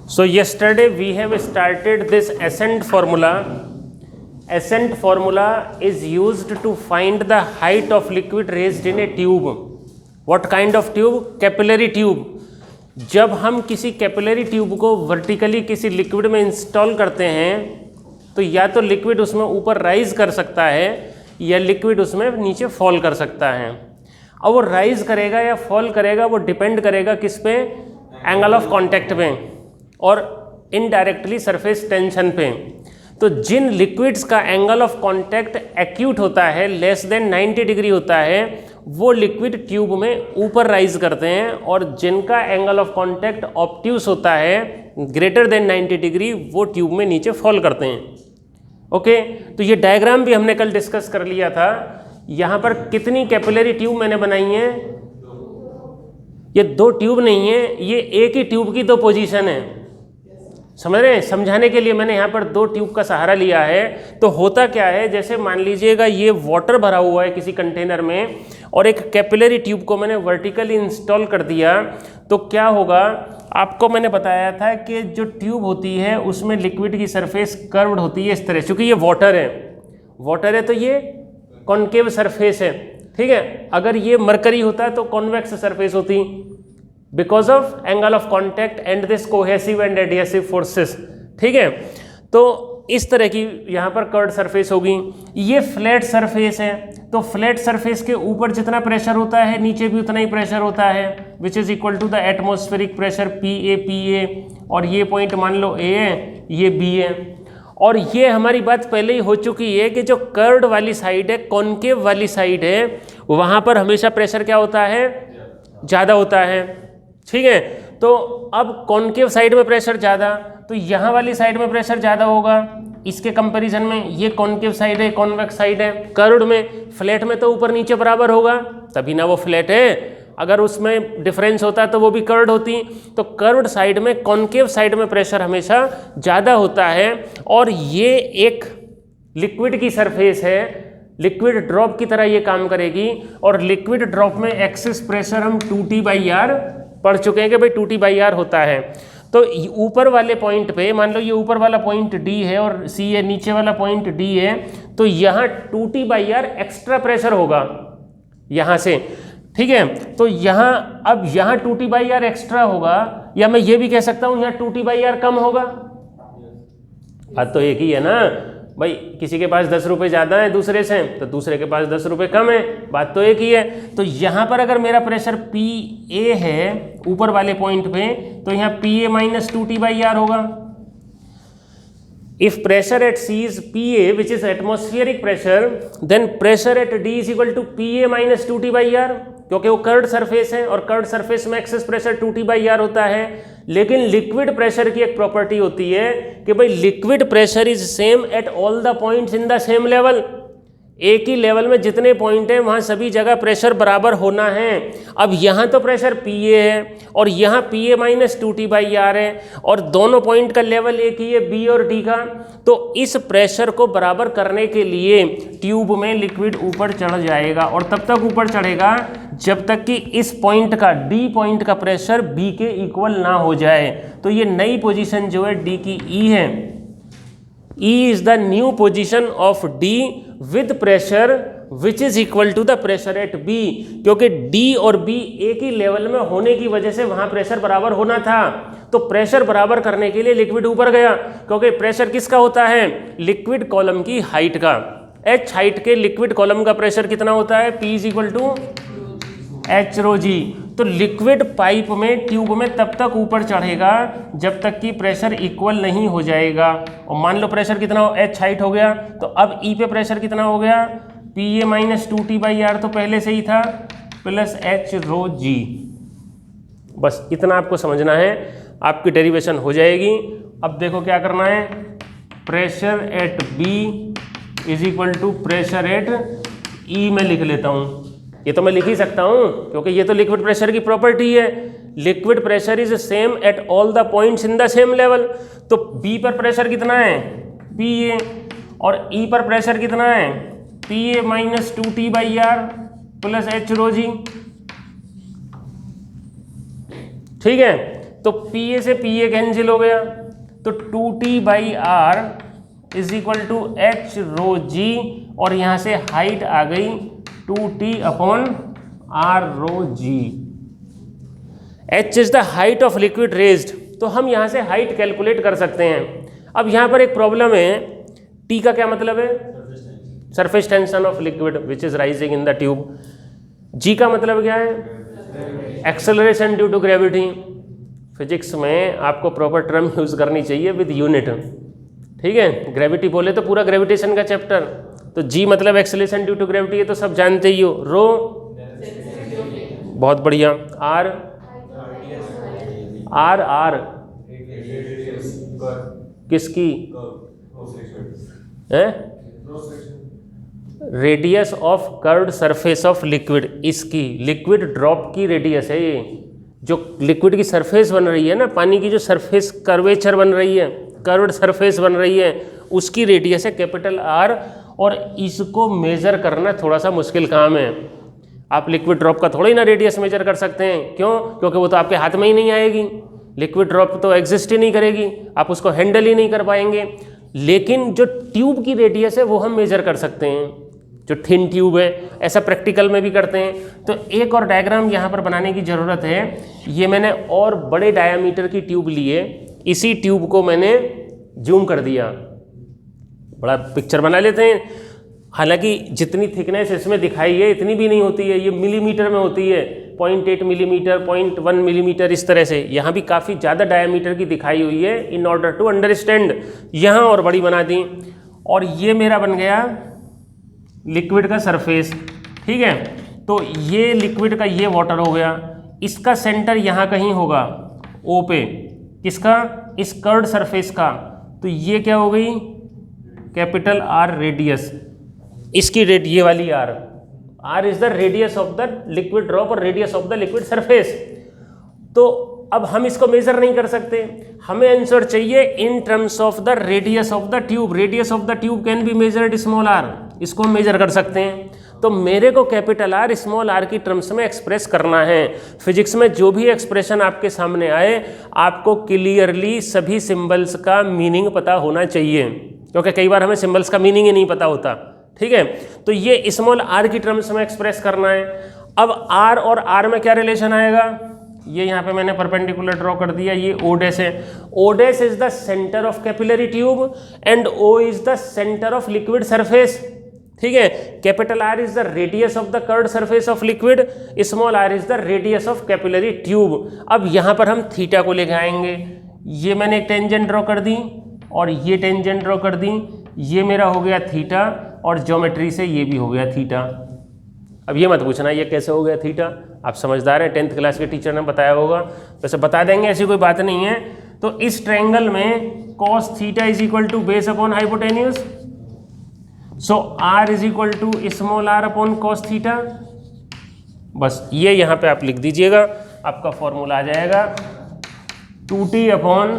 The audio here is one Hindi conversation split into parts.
So yesterday we have started this ascent formula. Ascent formula is used to find the height of liquid raised in a tube. What kind of tube? Capillary tube. जब हम किसी कैपिलरी ट्यूब को वर्टिकली किसी लिक्विड में इंस्टॉल करते हैं तो या तो लिक्विड उसमें ऊपर राइज कर सकता है या लिक्विड उसमें नीचे फॉल कर सकता है। अब वो राइज करेगा या फॉल करेगा वो डिपेंड करेगा किस पे? एंगल ऑफ कांटेक्ट पे और इनडायरेक्टली सरफेस टेंशन पे। तो जिन लिक्विड्स का एंगल ऑफ कांटेक्ट एक्यूट होता है, लेस देन 90 डिग्री होता है, वो लिक्विड ट्यूब में ऊपर राइज करते हैं और जिनका एंगल ऑफ कांटेक्ट ऑब्ट्यूस होता है ग्रेटर देन 90 डिग्री वो ट्यूब में नीचे फॉल करते हैं। ओके, तो ये डायग्राम भी हमने कल डिस्कस कर लिया था। यहाँ पर कितनी कैपिलरी ट्यूब मैंने बनाई हैं? ये दो ट्यूब नहीं है, ये एक ही ट्यूब की दो पोजीशन है। समझ रहे हैं? समझाने के लिए मैंने यहाँ पर दो ट्यूब का सहारा लिया है। तो होता क्या है, जैसे मान लीजिएगा ये वाटर भरा हुआ है किसी कंटेनर में और एक कैपिलरी ट्यूब को मैंने वर्टिकली इंस्टॉल कर दिया, तो क्या होगा? आपको मैंने बताया था कि जो ट्यूब होती है उसमें लिक्विड की सरफेस कर्व्ड होती है इस तरह, क्योंकि ये वाटर है तो ये कॉन्केव सरफेस है। ठीक है, अगर ये मरकरी होता तो कॉन्वेक्स सरफेस होती, because of angle of contact and this cohesive and adhesive forces. ठीक है, तो इस तरह की यहाँ पर कर्व्ड सरफेस होगी। ये फ्लैट सरफेस है, तो फ्लैट सरफेस के ऊपर जितना प्रेशर होता है नीचे भी उतना ही प्रेशर होता है, which is equal to the atmospheric pressure PA, और ये पॉइंट मान लो A है, ये B है। और ये हमारी बात पहले ही हो चुकी है कि जो कर्व्ड वाली साइड है, कॉन्केव वाली साइड है, वहाँ पर हमेशा प्रेशर क्या होता है? ज़्यादा होता है। ठीक है, तो अब कॉन्केव साइड में प्रेशर ज़्यादा, तो यहाँ वाली साइड में प्रेशर ज़्यादा होगा इसके कंपैरिजन में। ये कॉन्केव साइड है, कॉन्वेक्स साइड है। कर्व्ड में, फ्लैट में तो ऊपर नीचे बराबर होगा, तभी ना वो फ्लैट है। अगर उसमें डिफरेंस होता तो वो भी कर्व्ड होती। तो कर्व्ड साइड में, कॉन्केव साइड में प्रेशर हमेशा ज़्यादा होता है। और ये एक लिक्विड की सरफेस है, लिक्विड ड्रॉप की तरह ये काम करेगी। और लिक्विड ड्रॉप में एक्सिस प्रेशर हम 2T/R पढ़ चुके हैं कि भाई 2T/R होता है। तो ऊपर वाले पॉइंट पे मान लो ये ऊपर वाला पॉइंट D है और C है, नीचे वाला पॉइंट D है, तो यहाँ 2T/R एक्स्ट्रा प्रेशर होगा यहाँ से। ठीक है, तो यहाँ अब यहाँ 2T/R एक्स्ट्रा होगा, या मैं ये भी कह सकता हूँ यहाँ 2T/R कम होगा। बात तो एक ही है ना भाई, किसी के पास 10 रुपये ज़्यादा है दूसरे से, तो दूसरे के पास 10 रुपये कम है, बात तो एक ही है। तो यहाँ पर अगर मेरा प्रेशर PA है ऊपर वाले पॉइंट पे, तो यहाँ PA माइनस 2T/R होगा। If pressure at C is PA, which is atmospheric pressure, then pressure at D is equal to PA minus 2T/R, क्योंकि वो कर्व्ड सरफेस है और कर्व्ड सरफेस में एक्सेस प्रेशर 2T/R होता है। लेकिन लिक्विड प्रेशर की एक प्रॉपर्टी होती है कि भाई liquid pressure is same at all the points in the same level. एक ही लेवल में जितने पॉइंट हैं वहाँ सभी जगह प्रेशर बराबर होना है। अब यहाँ तो प्रेशर PA है और यहाँ PA माइनस 2T/R है और दोनों पॉइंट का लेवल एक ही है, B और D का। तो इस प्रेशर को बराबर करने के लिए ट्यूब में लिक्विड ऊपर चढ़ जाएगा, और तब तक ऊपर चढ़ेगा जब तक कि इस पॉइंट का, D पॉइंट का प्रेशर B के इक्वल ना हो जाए। तो ये नई पोजीशन जो है D की E है। E is the new position of D with pressure which is equal to the pressure at B, क्योंकि D और B एक ही लेवल में होने की वजह से वहाँ प्रेशर बराबर होना था। तो प्रेशर बराबर करने के लिए लिक्विड ऊपर गया, क्योंकि प्रेशर किसका होता है? लिक्विड कॉलम की हाइट का। H हाइट के लिक्विड कॉलम का प्रेशर कितना होता है? P is equal to H/ρg। तो लिक्विड पाइप में, ट्यूब में तब तक ऊपर चढ़ेगा जब तक कि प्रेशर इक्वल नहीं हो जाएगा। और मान लो प्रेशर कितना हो? H हाइट हो गया, तो अब E पे प्रेशर कितना हो गया? PA माइनस 2T/R तो पहले से ही था, प्लस H/ρg। बस इतना आपको समझना है, आपकी डेरिवेशन हो जाएगी। अब देखो क्या करना है, pressure at B is equal to pressure at E में लिख लेता हूँ। ये तो मैं लिख ही सकता हूँ क्योंकि ये तो लिक्विड प्रेशर की प्रॉपर्टी है। Liquid pressure is same at all the points in the same level. तो B पर प्रेशर कितना है? PA, और E पर प्रेशर कितना है? PA minus 2T/R plus H/ρg। ठीक है, तो पी ए से पी ए कैंसिल हो गया, तो 2t by r is equal to h rho g, और यहाँ से हाइट आ गई 2t upon r rho ji. h is the height of liquid raised, तो हम यहाँ से हाइट कैलकुलेट कर सकते हैं। अब यहाँ पर एक प्रॉब्लम है, t का क्या मतलब है? Surface tension of liquid which is rising in the tube. g का मतलब क्या है? Acceleration due to gravity. Physics में आपको प्रॉपर टर्म यूज करनी चाहिए विद यूनिट, ठीक है। ग्रेविटी बोले तो पूरा ग्रेविटेशन का चैप्टर, तो g मतलब एक्सेलरेशन ड्यू टू ग्रेविटी है तो सब जानते ही हो। रो, बहुत बढ़िया। आर, आर आर किसकी है? Radius of curved surface of liquid, इसकी लिक्विड ड्रॉप की रेडियस है ये। जो लिक्विड की सरफेस बन रही है ना, पानी की जो सरफेस कर्वेचर बन रही है, कर्व्ड सरफेस बन रही है, उसकी रेडियस है कैपिटल आर। और इसको मेजर करना थोड़ा सा मुश्किल काम है। आप लिक्विड ड्रॉप का थोड़ा ही ना रेडियस मेजर कर सकते हैं, क्यों? क्योंकि वो तो आपके हाथ में ही नहीं आएगी, लिक्विड ड्रॉप तो एग्जिस्ट ही नहीं करेगी, आप उसको हैंडल ही नहीं कर पाएंगे। लेकिन जो ट्यूब की रेडियस है वो हम मेजर कर सकते हैं, जो थिन ट्यूब है, ऐसा प्रैक्टिकल में भी करते हैं। तो एक और डायग्राम यहाँ पर बनाने की ज़रूरत है। ये मैंने और बड़े डायामीटर की ट्यूब ली है, इसी ट्यूब को मैंने जूम कर दिया, बड़ा पिक्चर बना लेते हैं। हालांकि जितनी थिकनेस इसमें दिखाई है इतनी भी नहीं होती है, ये मिलीमीटर में होती है, 0.8 मिलीमीटर, 0.1 मिलीमीटर, इस तरह से। यहाँ भी काफ़ी ज़्यादा डायमीटर की दिखाई हुई है इन ऑर्डर टू अंडरस्टैंड। यहाँ और बड़ी बना दी, और ये मेरा बन गया लिक्विड का सरफेस, ठीक है। तो ये लिक्विड का ये वाटर हो गया, इसका सेंटर यहाँ कहीं होगा ओ पे, किसका? इस कर्व्ड सरफेस का। तो ये क्या हो गई? कैपिटल आर रेडियस, इसकी ये वाली r, r is the radius of the liquid drop और radius of the liquid surface. तो अब हम इसको मेजर नहीं कर सकते, हमें आंसर चाहिए in terms of the radius of the tube. Radius of the tube can be measured small R, इसको हम मेजर कर सकते हैं। तो मेरे को कैपिटल आर स्मॉल आर की टर्म्स में एक्सप्रेस करना है। फिजिक्स में जो भी एक्सप्रेशन आपके सामने आए, आपको क्लियरली सभी सिंबल्स का मीनिंग पता होना चाहिए, क्योंकि कई बार हमें सिंबल्स का मीनिंग ही नहीं पता होता, ठीक है। तो ये स्मॉल आर की टर्म्स में एक्सप्रेस करना है। अब आर और आर में क्या रिलेशन आएगा? ये यहाँ पे मैंने परपेंडिकुलर ड्रॉ कर दिया, ये ओ डैश है। O dash is the centre of capillary tube and O is the centre of liquid surface, ठीक है। Capital R is the radius of the curved surface of liquid, small R is the radius of capillary tube. अब यहाँ पर हम थीटा को लेके आएंगे। ये मैंने एक टेंजेंट ड्रॉ कर दी और ये टेंजेंट ड्रॉ कर दी, ये मेरा हो गया थीटा, और ज्योमेट्री से ये भी हो गया थीटा। अब ये मत पूछना ये कैसे हो गया थीटा, आप समझदार हैं, 10th क्लास के टीचर ने बताया होगा, वैसे बता देंगे, ऐसी कोई बात नहीं है। तो इस ट्रायंगल में cos theta is equal to base upon hypotenuse, so r is equal to small r upon cos theta. बस ये यहाँ पे आप लिख दीजिएगा, आपका फॉर्मूला आ जाएगा 2t अपॉन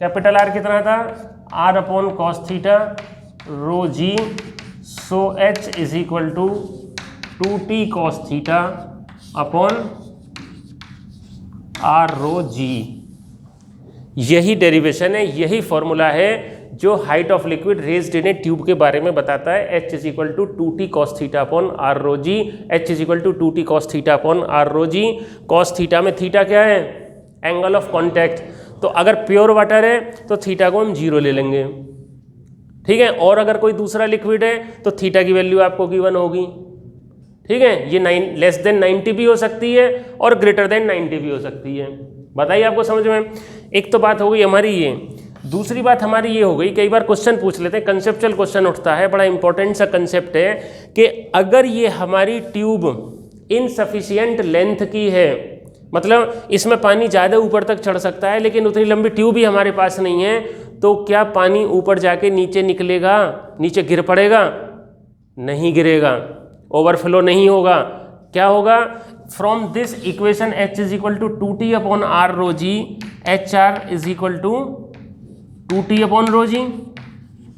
कैपिटल R कितना था? r upon cos theta rho G, so h is equal to 2t cos theta upon r rho G. यही डेरिवेशन है, यही फॉर्मूला है जो height of liquid raised in a tube के बारे में बताता है। h is equal to 2t cos theta upon r rho ji, h is equal to 2t cos theta upon r rho G. cos theta में थीटा क्या है? Angle of contact. तो अगर प्योर वाटर है तो थीटा को हम 0 ले लेंगे, ठीक है। और अगर कोई दूसरा लिक्विड है तो थीटा की वैल्यू आपको गिवन होगी, ठीक है। ये लेस देन 90 भी हो सकती है और ग्रेटर देन 90 भी हो सकती है। बताइए आपको समझ में? एक तो बात हो गई हमारी ये। दूसरी बात हमारी ये हो गई, कई बार क्वेश्चन पूछ लेते हैं, कंसेप्चुअल क्वेश्चन उठता है, बड़ा इंपॉर्टेंट सा कंसेप्ट है कि अगर ये हमारी ट्यूब इनसफिशिएंट लेंथ की है, मतलब इसमें पानी ज़्यादा ऊपर तक चढ़ सकता है लेकिन उतनी लंबी ट्यूब ही हमारे पास नहीं है, तो क्या पानी ऊपर जाके नीचे निकलेगा, नीचे गिर पड़ेगा? नहीं गिरेगा, ओवरफ्लो नहीं होगा। क्या होगा? From this equation h is equal to 2t upon r rho G, H R is equal to 2t upon rho G.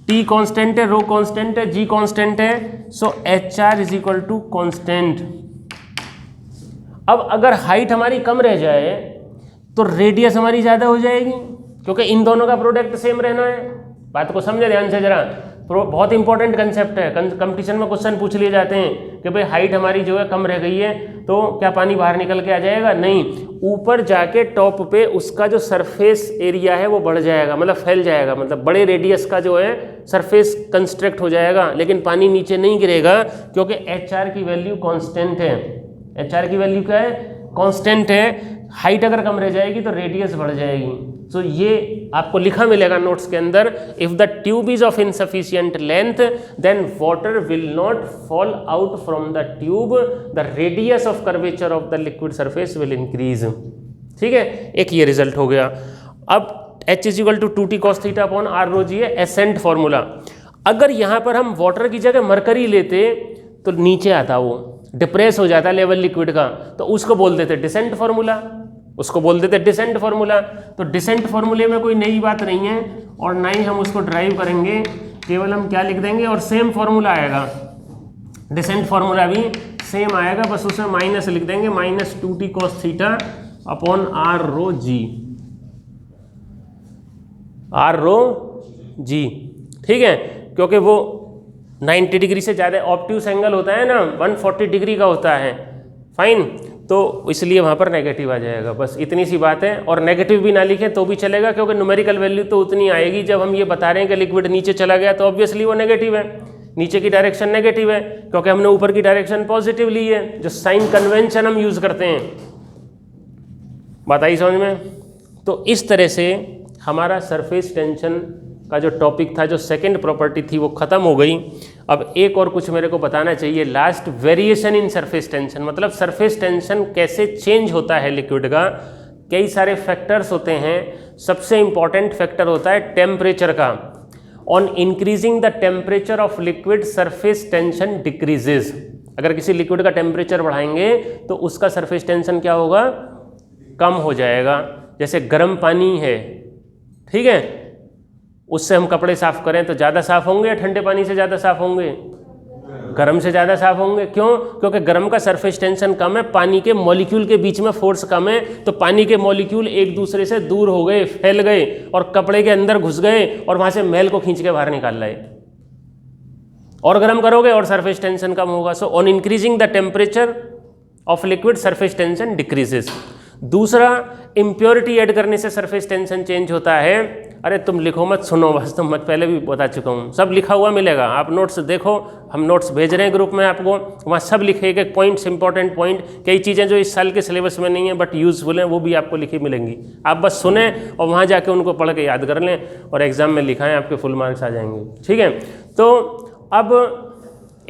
t constant है, रो कॉन्स्टेंट है, g कॉन्स्टेंट है, so H R is equal to constant. अब अगर हाइट हमारी कम रह जाए तो रेडियस हमारी ज़्यादा हो जाएगी, क्योंकि इन दोनों का प्रोडक्ट सेम रहना है। बात को समझे ध्यान से जरा, बहुत इंपॉर्टेंट कंसेप्ट है। कंपटीशन में क्वेश्चन पूछ लिए जाते हैं कि भाई हाइट हमारी जो है कम रह गई है तो क्या पानी बाहर निकल के आ जाएगा? नहीं, ऊपर जाके टॉप पे उसका जो सरफेस एरिया है वो बढ़ जाएगा, मतलब फैल जाएगा, मतलब बड़े रेडियस का जो है सरफेस कंस्ट्रक्ट हो जाएगा, लेकिन पानी नीचे नहीं गिरेगा, क्योंकि HR की वैल्यू कांस्टेंट है। HR की वैल्यू क्या है? कांस्टेंट है। हाइट अगर कम रह जाएगी तो रेडियस बढ़ जाएगी। तो ये आपको लिखा मिलेगा नोट्स के अंदर, if the tube is of insufficient length then water will not fall out from the tube, the radius of curvature of the liquid surface will increase. ठीक है, एक ये रिजल्ट हो गया। अब H = 2T cos θ upon R rho g है एसेंट फॉर्मूला। अगर यहाँ पर हम वाटर की जगह मरकरी लेते तो नीचे आता, वो डिप्रेस हो जाता लेवल लिक्विड का, तो उसको बोल देते डिसेंट फार्मूला, उसको बोल देते डिसेंट फार्मूला। तो डिसेंट फार्मूले में कोई नई बात नहीं है और ना ही हम उसको ड्राइव करेंगे, केवल हम क्या लिख देंगे और सेम फार्मूला आएगा, डिसेंट फार्मूला भी सेम आएगा, बस उसमें माइनस लिख देंगे, -2T cos θ upon R rho g, R rho g। ठीक है, क्योंकि वो 90 डिग्री से ज़्यादा ऑब्ट्यूस एंगल होता है ना, 140 डिग्री का होता है, फाइन, तो इसलिए वहाँ पर नेगेटिव आ जाएगा, बस इतनी सी बात है। और नेगेटिव भी ना लिखें तो भी चलेगा, क्योंकि न्यूमेरिकल वैल्यू तो उतनी आएगी। जब हम ये बता रहे हैं कि लिक्विड नीचे चला गया तो ऑब्वियसली वो नेगेटिव है, नीचे की डायरेक्शन नेगेटिव है, क्योंकि हमने ऊपर की डायरेक्शन पॉजिटिव ली है, जो साइन कन्वेंशन हम यूज़ करते हैं। बात आई समझ में? तो इस तरह से हमारा सरफेस टेंशन का जो टॉपिक था, जो सेकंड प्रॉपर्टी थी, वो ख़त्म हो गई। अब एक और कुछ मेरे को बताना चाहिए last, variation in surface tension, मतलब सरफेस टेंशन कैसे चेंज होता है लिक्विड का। कई सारे फैक्टर्स होते हैं, सबसे इंपॉर्टेंट फैक्टर होता है टेम्परेचर का। On increasing the temperature of liquid surface tension decreases. अगर किसी लिक्विड का टेम्परेचर बढ़ाएंगे तो उसका सरफेस टेंशन क्या होगा? कम हो जाएगा। जैसे गर्म पानी है, ठीक है, उससे हम कपड़े साफ करें तो ज़्यादा साफ होंगे या ठंडे पानी से ज़्यादा साफ होंगे? गर्म से ज़्यादा साफ होंगे। क्यों? क्योंकि गर्म का सरफेस टेंशन कम है, पानी के मॉलिक्यूल के बीच में फोर्स कम है, तो पानी के मॉलिक्यूल एक दूसरे से दूर हो गए, फैल गए और कपड़े के अंदर घुस गए और वहाँ से मैल को खींच के बाहर निकाल लाए। और गर्म करोगे और सरफेस टेंशन कम होगा। So on increasing the temperature of liquid surface tension decreases. दूसरा, इम्प्योरिटी ऐड करने से सरफेस टेंशन चेंज होता है। अरे तुम लिखो मत, सुनो बस, तुम मत, पहले भी बता चुका हूँ, सब लिखा हुआ मिलेगा। आप नोट्स देखो, हम नोट्स भेज रहे हैं ग्रुप में आपको, वहाँ सब लिखे, एक पॉइंट्स, इंपॉर्टेंट पॉइंट, कई चीज़ें जो इस साल के सिलेबस में नहीं है बट यूजफुल हैं, वो भी आपको लिखी मिलेंगी। आप बस सुने और वहाँ जाके उनको पढ़ के याद कर लें और एग्जाम में लिखाएं, आपके फुल मार्क्स आ जाएंगे। ठीक है, तो अब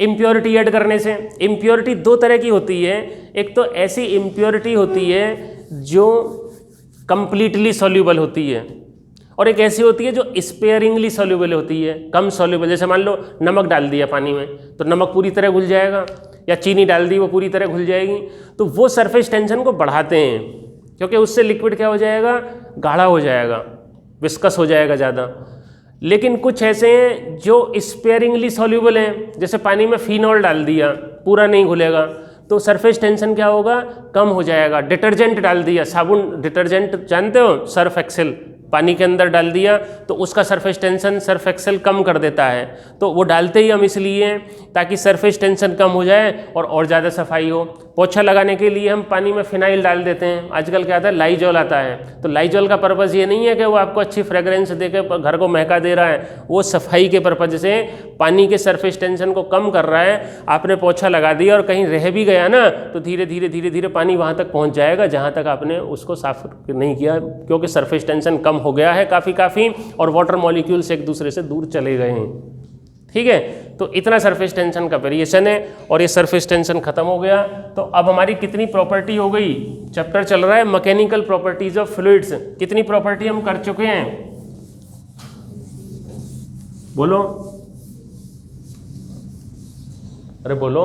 इम्प्योरिटी ऐड करने से, इम्प्योरिटी दो तरह की होती है। एक तो ऐसी इम्प्योरिटी होती है जो कंप्लीटली सॉल्यूबल होती है, और एक ऐसी होती है जो स्पेयरिंगली सॉल्यूबल होती है, कम सॉल्यूबल। जैसे मान लो नमक डाल दिया पानी में तो नमक पूरी तरह घुल जाएगा, या चीनी डाल दी वो पूरी तरह घुल जाएगी, तो वो सरफेस टेंशन को बढ़ाते हैं, क्योंकि उससे लिक्विड क्या हो जाएगा? गाढ़ा हो जाएगा, विस्कस हो जाएगा ज़्यादा। लेकिन कुछ ऐसे हैं जो स्पेयरिंगली सॉल्यूबल हैं, जैसे पानी में फिनॉल डाल दिया, पूरा नहीं घुलेगा, तो सरफेस टेंशन क्या होगा? कम हो जाएगा। डिटर्जेंट डाल दिया, साबुन, डिटर्जेंट जानते हो, सर्फ एक्सेल, पानी के अंदर डाल दिया तो उसका सरफेस टेंशन सर्फ एक्सेल कम कर देता है। तो वो डालते ही हम इसलिए ताकि सरफेस टेंशन कम हो जाए और ज़्यादा सफाई हो। पोछा लगाने के लिए हम पानी में फिनाइल डाल देते हैं, आजकल क्या आता है, लाइजॉल आता है। तो लाइजॉल का पर्पज़ ये नहीं है कि वो आपको अच्छी फ्रेगरेंस दे के घर को महका दे रहा है, वो सफाई के पर्पज़ से पानी के सरफेस टेंशन को कम कर रहा है। आपने पोछा लगा दिया और कहीं रह भी गया ना, तो धीरे धीरे धीरे धीरे पानी वहाँ तक पहुँच जाएगा जहाँ तक आपने उसको साफ नहीं किया, क्योंकि सरफेस टेंशन कम हो गया है काफ़ी और वाटर मॉलिक्यूल्स एक दूसरे से दूर चले गए हैं। ठीक है, तो इतना सरफेस टेंशन का वेरिएशन है और ये सरफेस टेंशन खत्म हो गया। तो अब हमारी कितनी प्रॉपर्टी हो गई? चैप्टर चल रहा है मैकेनिकल प्रॉपर्टीज ऑफ फ्लूइड्स। कितनी प्रॉपर्टी हम कर चुके हैं? बोलो, अरे बोलो।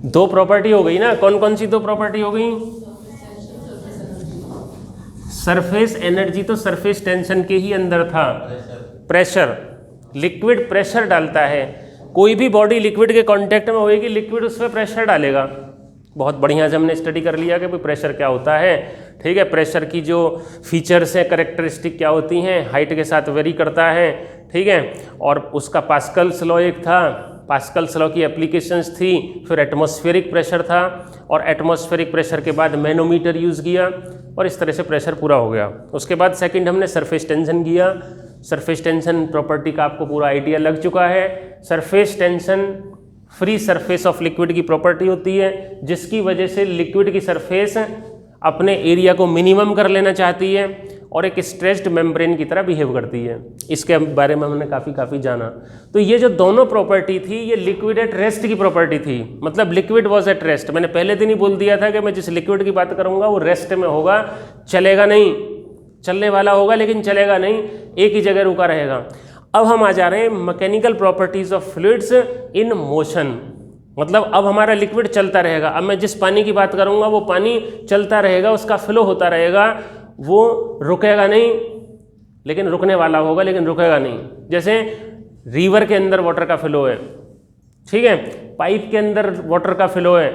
2 प्रॉपर्टी हो गई ना। कौन कौन सी 2 प्रॉपर्टी हो गई? सरफेस एनर्जी तो सरफेस टेंशन के ही अंदर था। प्रेशर, लिक्विड प्रेशर डालता है, कोई भी बॉडी लिक्विड के कांटेक्ट में होएगी, लिक्विड उस पर प्रेशर डालेगा। बहुत बढ़िया से हमने स्टडी कर लिया कि भाई प्रेशर क्या होता है। ठीक है। प्रेशर की जो फीचर्स हैं, करेक्टरिस्टिक क्या होती हैं, हाइट के साथ वेरी करता है, ठीक है। और उसका पास्कल्स लॉ एक था, पास्कल्स लॉ की एप्लीकेशंस थी। फिर एटमॉस्फेरिक प्रेशर था और एटमॉस्फेरिक प्रेशर के बाद मैनोमीटर यूज़ किया और इस तरह से प्रेशर पूरा हो गया। उसके बाद सेकंड हमने सरफेस टेंशन किया। सरफेस टेंशन प्रॉपर्टी का आपको पूरा आइडिया लग चुका है। Surface tension free surface of liquid की प्रॉपर्टी होती है, जिसकी वजह से लिक्विड की सरफेस अपने एरिया को मिनिमम कर लेना चाहती है और एक स्ट्रेच्ड मेम्ब्रेन की तरह बिहेव करती है। इसके बारे में हमने काफ़ी जाना। तो ये जो दोनों प्रॉपर्टी थी, ये लिक्विड एट रेस्ट की प्रॉपर्टी थी, मतलब लिक्विड वॉज एट रेस्ट। मैंने पहले दिन ही बोल दिया था कि मैं जिस लिक्विड की बात करूँगा वो रेस्ट में होगा, चलेगा नहीं, चलने वाला होगा लेकिन चलेगा नहीं, एक ही जगह रुका रहेगा। अब हम आ जा रहे हैं mechanical properties of fluids in motion, मतलब अब हमारा लिक्विड चलता रहेगा। अब मैं जिस पानी की बात करूंगा वो पानी चलता रहेगा, उसका फ्लो होता रहेगा, वो रुकेगा नहीं, लेकिन रुकने वाला होगा लेकिन रुकेगा नहीं। जैसे रिवर के अंदर वाटर का फ्लो है, ठीक है, पाइप के अंदर वाटर का फ्लो है,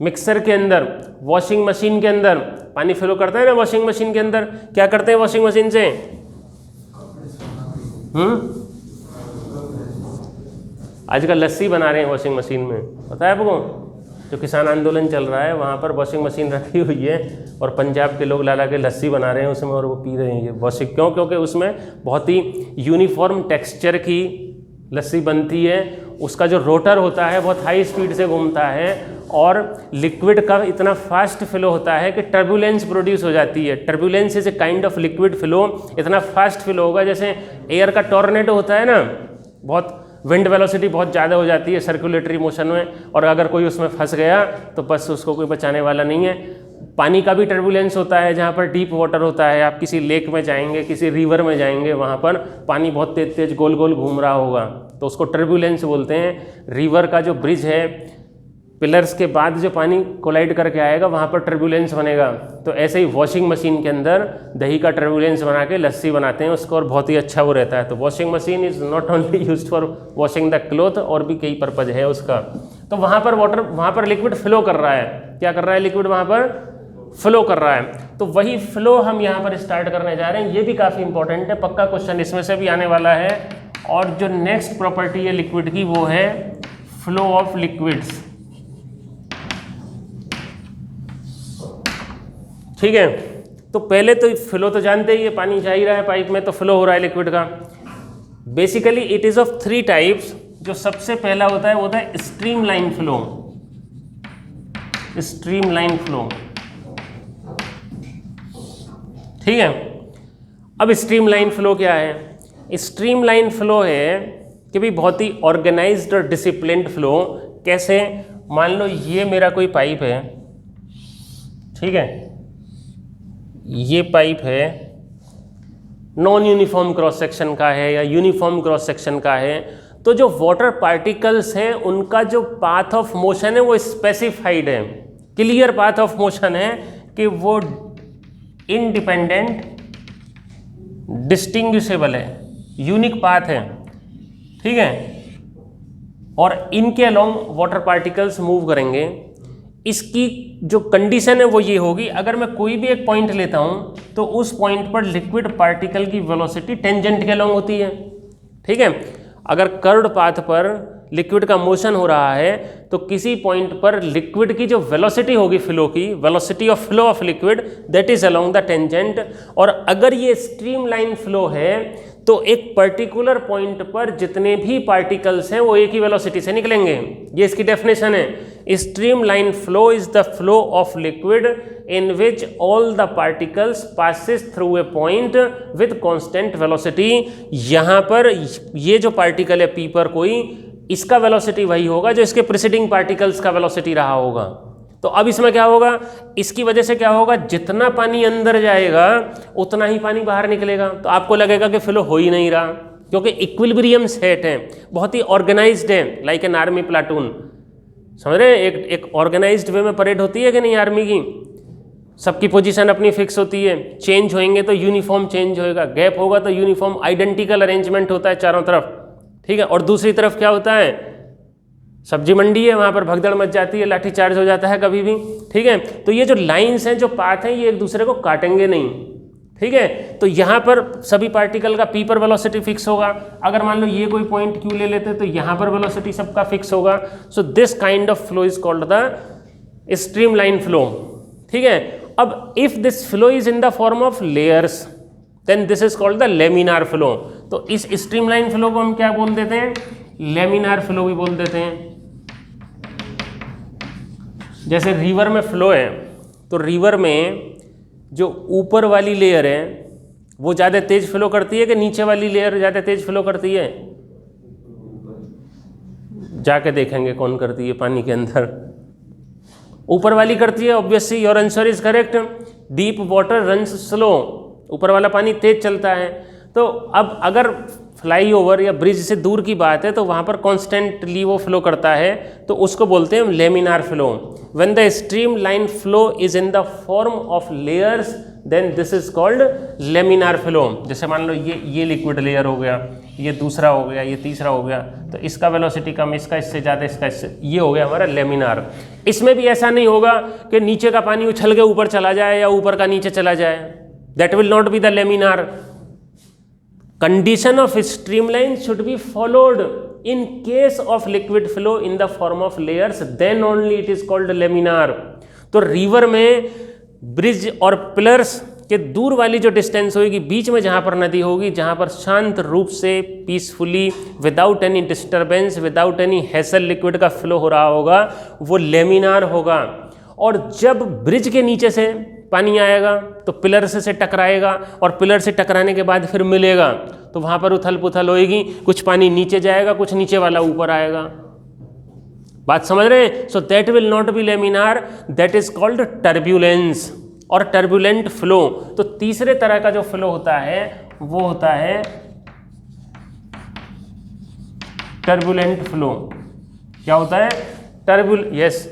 मिक्सर के अंदर, वॉशिंग मशीन के अंदर पानी फ्लो करता है ना। वॉशिंग मशीन के अंदर क्या करते हैं वॉशिंग मशीन से? आजकल लस्सी बना रहे हैं वॉशिंग मशीन में, पता है आपको? जो किसान आंदोलन चल रहा है वहाँ पर वॉशिंग मशीन रखी हुई है और पंजाब के लोग ला के लस्सी बना रहे हैं उसमें और वो पी रहे हैं ये वॉशिंग। क्यों? क्योंकि उसमें बहुत ही यूनिफॉर्म टेक्सचर की लस्सी बनती है। उसका जो रोटर होता है बहुत हाई स्पीड से घूमता है और लिक्विड का इतना फास्ट फ्लो होता है कि टर्बुलेंस प्रोड्यूस हो जाती है। Turbulence is a kind of liquid flow. इतना फास्ट फ्लो होगा जैसे एयर का टॉर्नेडो होता है ना, बहुत विंड वेलोसिटी बहुत ज़्यादा हो जाती है सर्कुलेटरी मोशन में, और अगर कोई उसमें फंस गया तो बस उसको कोई बचाने वाला नहीं है। पानी का भी टर्बुलेंस होता है, जहाँ पर डीप वाटर होता है, आप किसी लेक में जाएंगे, किसी रिवर में जाएंगे, वहाँ पर पानी बहुत तेज तेज गोल गोल घूम रहा होगा तो उसको टर्बुलेंस बोलते हैं। रिवर का जो ब्रिज है, पिलर्स के बाद जो पानी कोलाइड करके आएगा वहाँ पर टर्बुलेंस बनेगा। तो ऐसे ही वॉशिंग मशीन के अंदर दही का टर्बुलेंस बना के लस्सी बनाते हैं उसको, और बहुत ही अच्छा वो रहता है। तो washing machine is not only used for washing the cloth, और भी कई पर्पज है उसका। तो वहाँ पर वाटर, वहाँ पर लिक्विड फ्लो कर रहा है। क्या कर रहा है? लिक्विड वहाँ पर फ्लो कर रहा है। तो वही फ्लो हम यहाँ पर स्टार्ट करने जा रहे हैं। ये भी काफ़ी इंपॉर्टेंट है, पक्का क्वेश्चन इसमें से भी आने वाला है। और जो नेक्स्ट प्रॉपर्टी है लिक्विड की वो है फ्लो ऑफ लिक्विड्स, ठीक है। तो पहले तो फ्लो तो जानते ही है, पानी जा ही रहा है पाइप में तो फ्लो हो रहा है लिक्विड का। Basically it is of 3 types. जो सबसे पहला होता है वो होता है stream line flow. Stream line flow, ठीक है। अब स्ट्रीम लाइन फ्लो क्या है? स्ट्रीम लाइन फ्लो है कि भाई बहुत ही ऑर्गेनाइज्ड और डिसिप्लिन्ड फ्लो। कैसे? मान लो ये मेरा कोई पाइप है, ठीक है, ये पाइप है, नॉन यूनिफॉर्म क्रॉस सेक्शन का है या यूनिफॉर्म क्रॉस सेक्शन का है। तो जो वाटर पार्टिकल्स हैं उनका जो पाथ ऑफ मोशन है वो स्पेसिफाइड है, क्लियर पाथ ऑफ मोशन है कि वो इंडिपेंडेंट, डिस्टिंग्विशेबल है, यूनिक पाथ है, ठीक है। और इनके अलोंग वाटर पार्टिकल्स मूव करेंगे। इसकी जो कंडीशन है वो ये होगी, अगर मैं कोई भी एक पॉइंट लेता हूं तो उस पॉइंट पर लिक्विड पार्टिकल की वेलोसिटी टेंजेंट के अलोंग होती है, ठीक है। अगर कर्व्ड पाथ पर लिक्विड का मोशन हो रहा है तो किसी पॉइंट पर लिक्विड की जो वेलोसिटी होगी फ्लो की, velocity of flow of liquid, that is along the tangent. और अगर ये स्ट्रीम लाइन फ्लो है तो एक पर्टिकुलर पॉइंट पर जितने भी पार्टिकल्स हैं वो एक ही वेलोसिटी से निकलेंगे। ये इसकी डेफिनेशन है। Stream line flow is the flow of liquid in which all the particles passes through a point with constant velocity. यहाँ पर ये जो पार्टिकल है पी पर कोई, इसका वेलोसिटी वही होगा जो इसके प्रीसीडिंग पार्टिकल्स का वेलोसिटी रहा होगा। तो अब इसमें क्या होगा? इसकी वजह से क्या होगा? जितना पानी अंदर जाएगा उतना ही पानी बाहर निकलेगा। तो आपको लगेगा कि फ्लो हो ही नहीं रहा, क्योंकि इक्विलिब्रियम सेट है, बहुत ही ऑर्गेनाइज्ड है, लाइक एन आर्मी प्लाटून। समझ रहे हैं? एक ऑर्गेनाइज्ड वे में परेड होती है कि नहीं आर्मी की? सबकी पोजीशन अपनी फिक्स होती है, चेंज होएंगे तो यूनिफॉर्म चेंज होएगा, गैप होगा तो यूनिफॉर्म आइडेंटिकल अरेंजमेंट होता है चारों तरफ, ठीक है। और दूसरी तरफ क्या होता है? सब्जी मंडी है, वहाँ पर भगदड़ मच जाती है, लाठी चार्ज हो जाता है कभी भी, ठीक है। तो ये जो लाइंस हैं, जो पाथ हैं, ये एक दूसरे को काटेंगे नहीं, ठीक है। तो यहाँ पर सभी पार्टिकल का पी पर वेलोसिटी फिक्स होगा। अगर मान लो ये कोई पॉइंट क्यू ले लेते तो यहाँ पर वेलोसिटी सबका फिक्स होगा। So this kind of flow is called the streamline flow, ठीक है। अब if this flow is in the form of layers then this is called the laminar flow. तो इस स्ट्रीमलाइन फ्लो को हम क्या बोल देते हैं? लेमिनार फ्लो भी बोल देते हैं। जैसे रिवर में फ्लो है, तो रिवर में जो ऊपर वाली लेयर है वो ज़्यादा तेज फ्लो करती है कि नीचे वाली लेयर ज़्यादा तेज फ्लो करती है? जाके देखेंगे कौन करती है पानी के अंदर। ऊपर वाली करती है, obviously your answer is correct. Deep water runs slow, ऊपर वाला पानी तेज चलता है। तो अब अगर फ्लाईओवर या ब्रिज से दूर की बात है तो वहाँ पर कॉन्स्टेंटली वो फ्लो करता है, तो उसको बोलते हैं laminar flow. When the stream line flow is in the form of layers then this is called laminar flow. जैसे मान लो ये लिक्विड लेयर हो गया, ये दूसरा हो गया, ये तीसरा हो गया, तो इसका वेलोसिटी कम, इसका इससे ज़्यादा, इसका इससे, ये हो गया हमारा लेमिनार। इसमें भी ऐसा नहीं होगा कि नीचे का पानी उछल के ऊपर चला जाए या ऊपर का नीचे चला जाए, that will not be the laminar. Condition of streamline should be followed in case of liquid flow in the form of layers, then only it is called laminar। तो रिवर में ब्रिज और पिलर्स के दूर वाली जो डिस्टेंस होगी, बीच में जहाँ पर नदी होगी, जहाँ पर शांत रूप से peacefully without any disturbance, without any hassle liquid का फ्लो हो रहा होगा, वो लेमिनार होगा। और जब ब्रिज के नीचे से पानी आएगा तो पिलर से टकराएगा, और पिलर से टकराने के बाद फिर मिलेगा, तो वहाँ पर उथल पुथल होएगी, कुछ पानी नीचे जाएगा, कुछ नीचे वाला ऊपर आएगा। बात समझ रहे हैं? So that will not be laminar, that is called turbulence और टर्बुलेंट फ्लो। तो तीसरे तरह का जो फ्लो होता है वो होता है टर्बुलेंट फ्लो। क्या होता है? यस,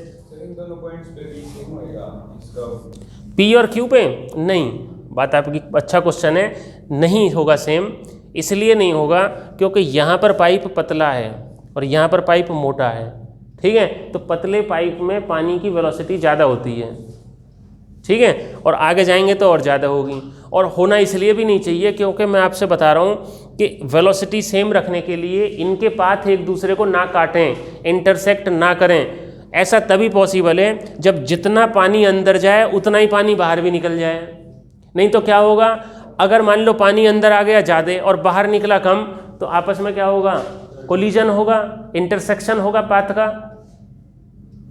पी और क्यू पे नहीं, बात आपकी अच्छा क्वेश्चन है, नहीं होगा सेम। इसलिए नहीं होगा क्योंकि यहाँ पर पाइप पतला है और यहाँ पर पाइप मोटा है, ठीक है। तो पतले पाइप में पानी की वेलोसिटी ज़्यादा होती है, ठीक है, और आगे जाएंगे तो और ज़्यादा होगी। और होना इसलिए भी नहीं चाहिए क्योंकि मैं आपसे बता रहा हूँ कि वेलोसिटी सेम रखने के लिए इनके पाथ एक दूसरे को ना काटें, इंटरसेक्ट ना करें। ऐसा तभी पॉसिबल है जब जितना पानी अंदर जाए उतना ही पानी बाहर भी निकल जाए। नहीं तो क्या होगा, अगर मान लो पानी अंदर आ गया ज़्यादा और बाहर निकला कम, तो आपस में क्या होगा? कोलिजन होगा, इंटरसेक्शन होगा पाथ का।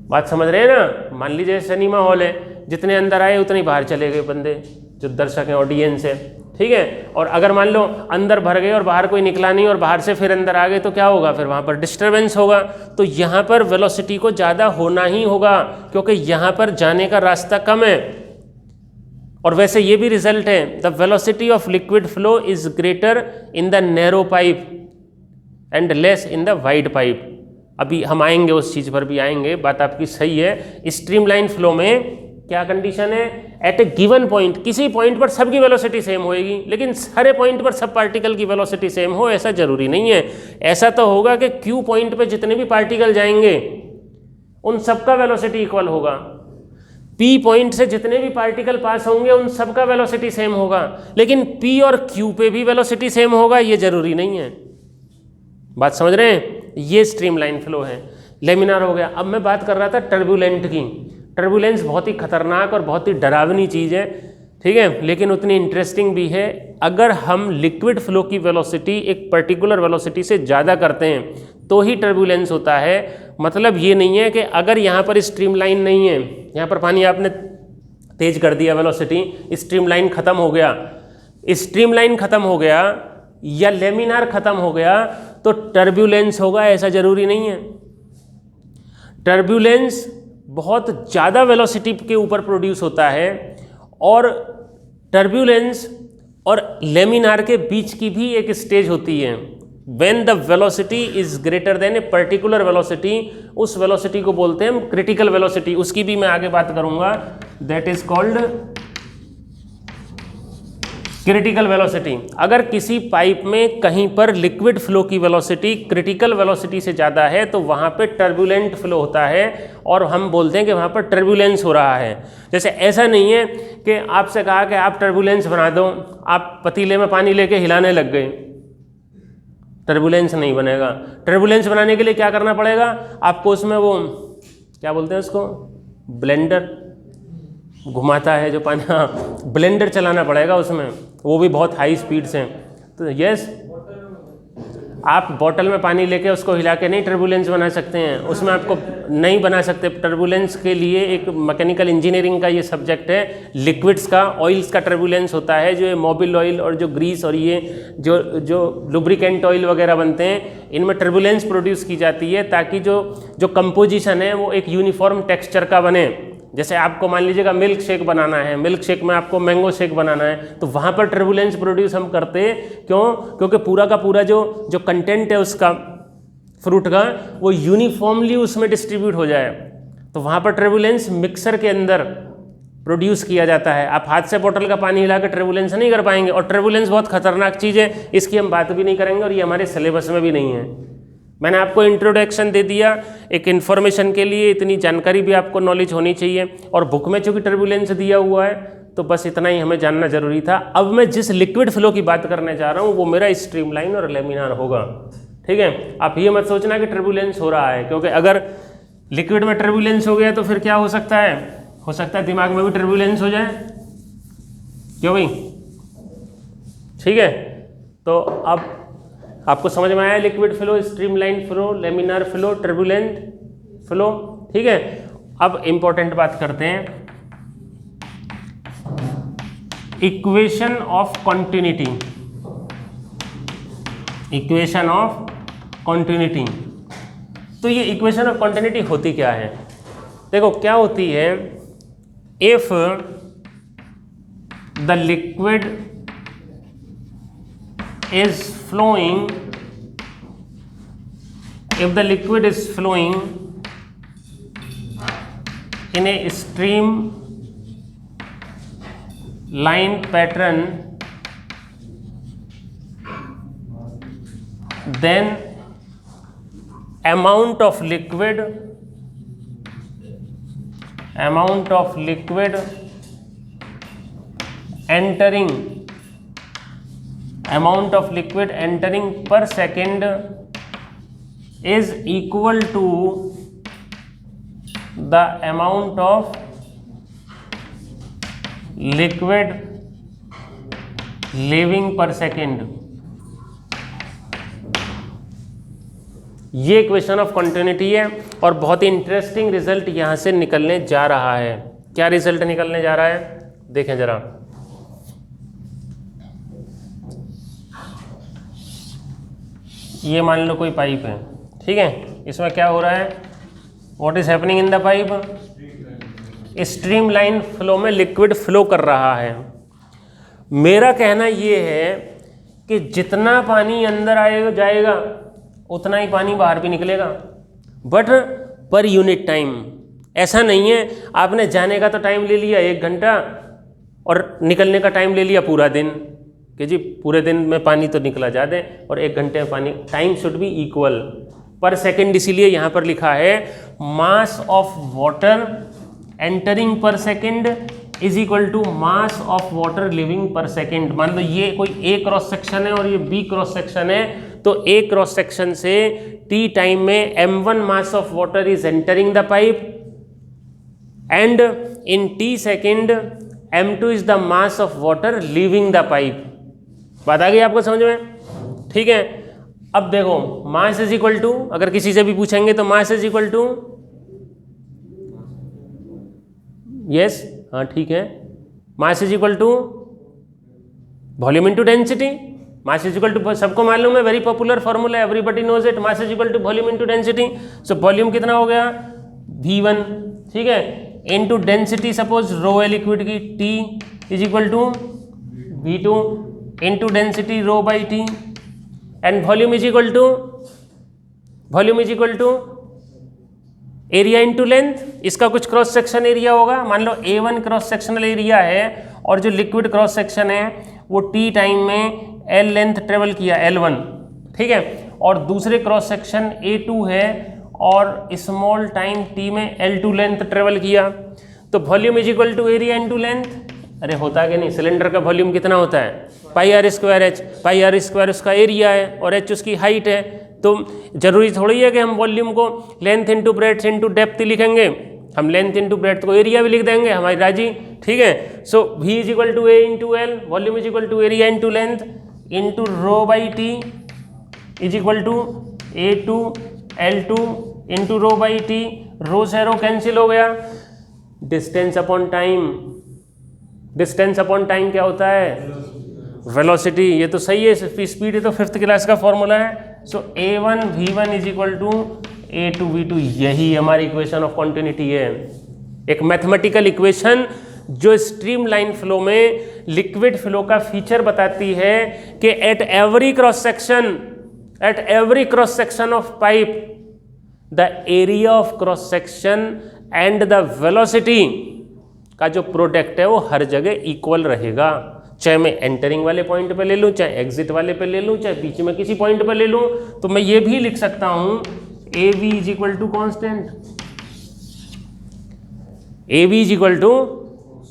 बात समझ रहे हैं ना? मान लीजिए सिनेमा हॉल है, जितने अंदर आए उतने बाहर चले गए बंदे, जो दर्शक हैं, ऑडियंस है, ठीक है। और अगर मान लो अंदर भर गए और बाहर कोई निकला नहीं और बाहर से फिर अंदर आ गए, तो क्या होगा? फिर वहाँ पर डिस्टर्बेंस होगा। तो यहाँ पर वेलोसिटी को ज़्यादा होना ही होगा क्योंकि यहाँ पर जाने का रास्ता कम है। और वैसे ये भी रिजल्ट है, the velocity of liquid flow is greater in the narrow pipe and less in the wide pipe. अभी हम आएंगे, उस चीज़ पर भी आएंगे, बात आपकी सही है। स्ट्रीमलाइन फ्लो में क्या कंडीशन है? एट ए गिवन पॉइंट, किसी पॉइंट पर सबकी वेलोसिटी सेम होएगी, लेकिन सारे पॉइंट पर सब पार्टिकल की वेलोसिटी सेम हो ऐसा जरूरी नहीं है। ऐसा तो होगा कि क्यू पॉइंट पे जितने भी पार्टिकल जाएंगे उन सबका वेलोसिटी इक्वल होगा, पी पॉइंट से जितने भी पार्टिकल पास होंगे उन सबका वेलोसिटी सेम होगा, लेकिन पी और क्यू पे भी वेलोसिटी सेम होगा ये जरूरी नहीं है। बात समझ रहे हैं? ये स्ट्रीमलाइन फ्लो है। लेमिनार हो गया। अब मैं बात कर रहा था टर्बुलेंट की। टर्बुलेंस बहुत ही खतरनाक और बहुत ही डरावनी चीज़ है, ठीक है, लेकिन उतनी इंटरेस्टिंग भी है। अगर हम लिक्विड फ्लो की वेलोसिटी एक पर्टिकुलर वेलोसिटी से ज़्यादा करते हैं तो ही टर्बुलेंस होता है। मतलब ये नहीं है कि अगर यहाँ पर स्ट्रीमलाइन नहीं है, यहाँ पर पानी आपने तेज कर दिया वेलोसिटी, स्ट्रीमलाइन ख़त्म हो गया, स्ट्रीमलाइन ख़त्म हो गया या लेमिनार ख़त्म हो गया तो टर्बुलेंस होगा, ऐसा ज़रूरी नहीं है। टर्बुलेंस बहुत ज़्यादा वेलोसिटी के ऊपर प्रोड्यूस होता है और टर्बुलेंस और लेमिनार के बीच की भी एक स्टेज होती है। When the velocity is greater than a particular velocity, उस वेलोसिटी को बोलते हैं हम क्रिटिकल वेलोसिटी। उसकी भी मैं आगे बात करूंगा, that is called critical velocity, अगर किसी पाइप में कहीं पर लिक्विड फ्लो की वेलोसिटी क्रिटिकल वेलोसिटी से ज़्यादा है तो वहाँ पे टर्बुलेंट फ्लो होता है और हम बोलते हैं कि वहाँ पर टर्बुलेंस हो रहा है। जैसे ऐसा नहीं है कि आपसे कहा कि आप टर्बुलेंस बना दो, आप पतीले में पानी लेके हिलाने लग गए, टर्बुलेंस नहीं बनेगा। टर्बुलेंस बनाने के लिए क्या करना पड़ेगा आपको, उसमें वो क्या बोलते हैं उसको, ब्लेंडर घुमाता है जो पानी, हाँ ब्लेंडर चलाना पड़ेगा उसमें, वो भी बहुत हाई स्पीड से। तो यस, आप बोतल में पानी लेके उसको हिला के नहीं टर्बुलेंस बना सकते हैं, उसमें आपको नहीं बना सकते। टर्बुलेंस के लिए एक मैकेनिकल इंजीनियरिंग का ये सब्जेक्ट है, लिक्विड्स का, ऑयल्स का टर्बुलेंस होता है, जो ये मोबिल ऑयल और जो ग्रीस और ये जो लुब्रिकेंट ऑयल वगैरह बनते हैं, इनमें टर्बुलेंस प्रोड्यूस की जाती है ताकि जो कंपोजिशन है वो एक यूनिफॉर्म टेक्सचर का बने। जैसे आपको मान लीजिएगा मिल्क शेक बनाना है, मिल्क शेक में आपको मैंगो शेक बनाना है, तो वहाँ पर टर्बुलेंस प्रोड्यूस हम करते हैं, क्यों? क्योंकि पूरा का पूरा जो कंटेंट है उसका फ्रूट का वो यूनिफॉर्मली उसमें डिस्ट्रीब्यूट हो जाए, तो वहाँ पर टर्बुलेंस मिक्सर के अंदर प्रोड्यूस किया जाता है। आप हाथ से बोतल का पानी हिला कर टर्बुलेंस नहीं कर पाएंगे, और टर्बुलेंस बहुत खतरनाक चीज़ है, इसकी हम बात भी नहीं करेंगे और ये हमारे सिलेबस में भी नहीं है। मैंने आपको इंट्रोडक्शन दे दिया एक इन्फॉर्मेशन के लिए, इतनी जानकारी भी आपको नॉलेज होनी चाहिए, और बुक में चूँकि टर्बुलेंस दिया हुआ है तो बस इतना ही हमें जानना जरूरी था। अब मैं जिस लिक्विड फ्लो की बात करने जा रहा हूँ वो मेरा स्ट्रीमलाइन और लेमिनार होगा, ठीक है। आप ये मत सोचना कि टर्बुलेंस हो रहा है, क्योंकि अगर लिक्विड में टर्बुलेंस हो गया तो फिर क्या हो सकता है दिमाग में भी टर्बुलेंस हो जाए, क्यों भाई? ठीक है, तो अब आपको समझ में आया liquid flow, streamline flow, laminar flow, turbulent flow, ठीक है। अब इंपॉर्टेंट बात करते हैं, equation of continuity. Equation of continuity, तो ये इक्वेशन ऑफ कॉन्टिन्यूटी होती क्या है? देखो क्या होती है, if the liquid is flowing, if the liquid is flowing in a stream line pattern, then amount of liquid entering per second is equal to the amount of liquid leaving per second। ये इक्वेशन ऑफ कॉन्टिन्यूटी है, और बहुत ही इंटरेस्टिंग रिजल्ट यहां से निकलने जा रहा है। क्या रिजल्ट निकलने जा रहा है देखें जरा। ये मान लो कोई पाइप है, ठीक है, इसमें क्या हो रहा है, what is happening in the pipe, streamline flow में लिक्विड फ्लो कर रहा है। मेरा कहना ये है कि जितना पानी अंदर आएगा जाएगा उतना ही पानी बाहर भी निकलेगा, बट पर यूनिट टाइम। ऐसा नहीं है आपने जाने का तो टाइम ले लिया 1 घंटा और निकलने का टाइम ले लिया पूरा दिन, कि जी पूरे दिन में पानी तो निकला ज़्यादा और 1 घंटे में पानी, time should be equal per second. इसीलिए यहाँ पर लिखा है mass of water entering per second is equal to mass of water leaving per second. मान लो ये कोई ए क्रॉस सेक्शन है और ये बी क्रॉस सेक्शन है, तो ए क्रॉस सेक्शन से टी टाइम में m1 mass of water is entering the pipe and in T second m2 is the mass of water leaving the pipe. बात आ गई आपको समझ में? ठीक है। अब देखो मास इज इक्वल टू, अगर किसी से भी पूछेंगे तो mass is equal to, yes हाँ ठीक है, mass is equal to volume into density. Mass is equal to सबको मालूम है, very popular formula, everybody knows it, mass is equal to volume into density. So volume कितना हो गया V1, ठीक है, इनटू डेंसिटी सपोज रो है लिक्विड की, T is equal to V2 into density rho by T and volume is equal to area into length. इसका कुछ क्रॉस सेक्शन एरिया होगा, मान लो A1 क्रॉस सेक्शनल एरिया है और जो लिक्विड क्रॉस सेक्शन है वो टी टाइम में एल लेंथ ट्रेवल किया L1, ठीक है, और दूसरे क्रॉस सेक्शन A2 है और स्मॉल टाइम टी में L2 लेंथ ट्रेवल किया। तो volume is equal to area into length. अरे होता है कि नहीं, सिलेंडर का वॉल्यूम कितना होता है, pi r square h, pi r square उसका एरिया है और एच उसकी हाइट है। तो जरूरी थोड़ी है कि हम वॉल्यूम को length into breadth into depth लिखेंगे, हम लेंथ इंटू ब्रेड्थ को एरिया भी लिख देंगे, हमारी राजी, ठीक है। So V is equal to a into l, volume is equal to area into length into rho by t is equal to A2 L2 into rho by t, rho से रो कैंसिल हो गया, distance upon time, distance upon time क्या होता है, वेलोसिटी। ये तो सही है, स्पीड है तो 5th क्लास का फॉर्मूला है। सो A1 V1 is equal to A2 V2, यही हमारी इक्वेशन ऑफ कॉन्टिन्यूटी है, एक मैथमेटिकल इक्वेशन जो स्ट्रीमलाइन फ्लो में लिक्विड फ्लो का फीचर बताती है कि at every cross section of pipe the area of cross section and the velocity का जो प्रोडक्ट है वो हर जगह इक्वल रहेगा, चाहे मैं एंटरिंग वाले पॉइंट पे ले लूँ, चाहे एग्जिट वाले पे ले लूँ, चाहे बीच में किसी पॉइंट पे ले लूँ। तो मैं ये भी लिख सकता हूँ AB is equal to constant, AB is equal to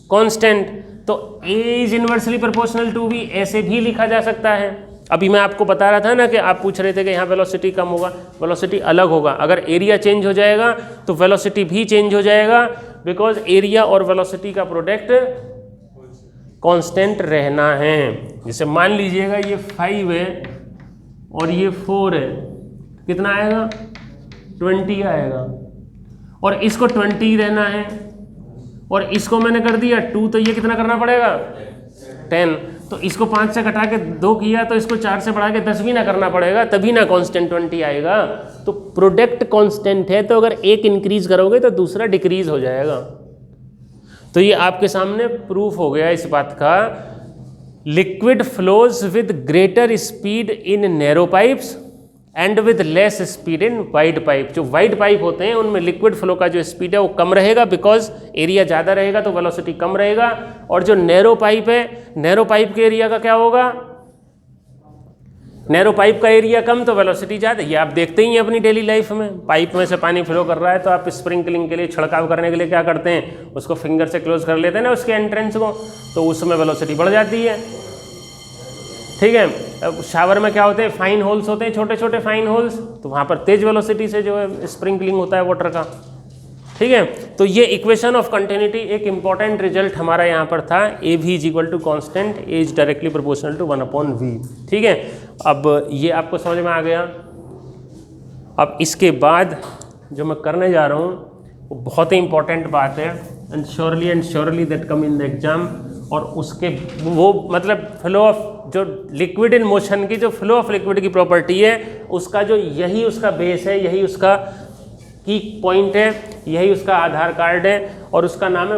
constant. तो A is inversely proportional to B, ऐसे भी लिखा जा सकता है। अभी मैं आपको बता रहा था ना कि आप पूछ रहे थे कि यहाँ वेलोसिटी कम होगा, वेलोसिटी अलग होगा। अगर एरिया चेंज हो जाएगा तो वेलोसिटी भी चेंज हो जाएगा, बिकॉज एरिया और वेलोसिटी का प्रोडक्ट कांस्टेंट रहना है। जैसे मान लीजिएगा ये 5 है और ये 4 है, कितना आएगा, 20 आएगा, और इसको 20 रहना है, और इसको मैंने कर दिया 2, तो ये कितना करना पड़ेगा, 10। तो इसको 5 से घटा के 2 किया, तो इसको 4 से बढ़ा के 10 भी ना करना पड़ेगा, तभी ना कांस्टेंट 20 आएगा। तो प्रोडक्ट कांस्टेंट है, तो अगर एक इंक्रीज करोगे तो दूसरा डिक्रीज हो जाएगा। तो ये आपके सामने प्रूफ हो गया इस बात का। Liquid flows with greater speed in narrow pipes and with less speed in wide pipe. जो वाइड पाइप होते हैं उनमें लिक्विड फ्लो का जो स्पीड है वो कम रहेगा, बिकॉज एरिया ज़्यादा रहेगा तो वेलोसिटी कम रहेगा। और जो नैरो पाइप है, नैरो पाइप के एरिया का क्या होगा, नैरो पाइप का एरिया कम तो वेलोसिटी ज़्यादा। ये आप देखते ही हैं अपनी डेली लाइफ में, पाइप में से पानी फ्लो कर रहा है तो आप स्प्रिंकलिंग के लिए, छिड़काव करने के लिए क्या करते हैं, उसको फिंगर से क्लोज कर लेते हैं ना उसके एंट्रेंस को, तो उसमें वेलोसिटी बढ़ जाती है, ठीक है। अब शावर में क्या होते हैं, फाइन होल्स होते हैं, छोटे छोटे फाइन होल्स, तो वहाँ पर तेज वेलोसिटी से जो है स्प्रिंकलिंग होता है वाटर का, ठीक है। तो ये इक्वेशन ऑफ कंटिन्यूटी एक इंपॉर्टेंट रिजल्ट हमारा यहाँ पर था। A V is equal to constant, A is directly proportional to 1/v, ठीक है। अब ये आपको समझ में आ गया। अब इसके बाद जो मैं करने जा रहा हूँ वो बहुत ही इंपॉर्टेंट बात है, and surely that come in the exam. और उसके वो मतलब फ्लो ऑफ, जो लिक्विड इन मोशन की जो फ्लो ऑफ लिक्विड की प्रॉपर्टी है, उसका जो यही उसका बेस है, यही उसका की पॉइंट है, यही उसका आधार कार्ड है, और उसका नाम है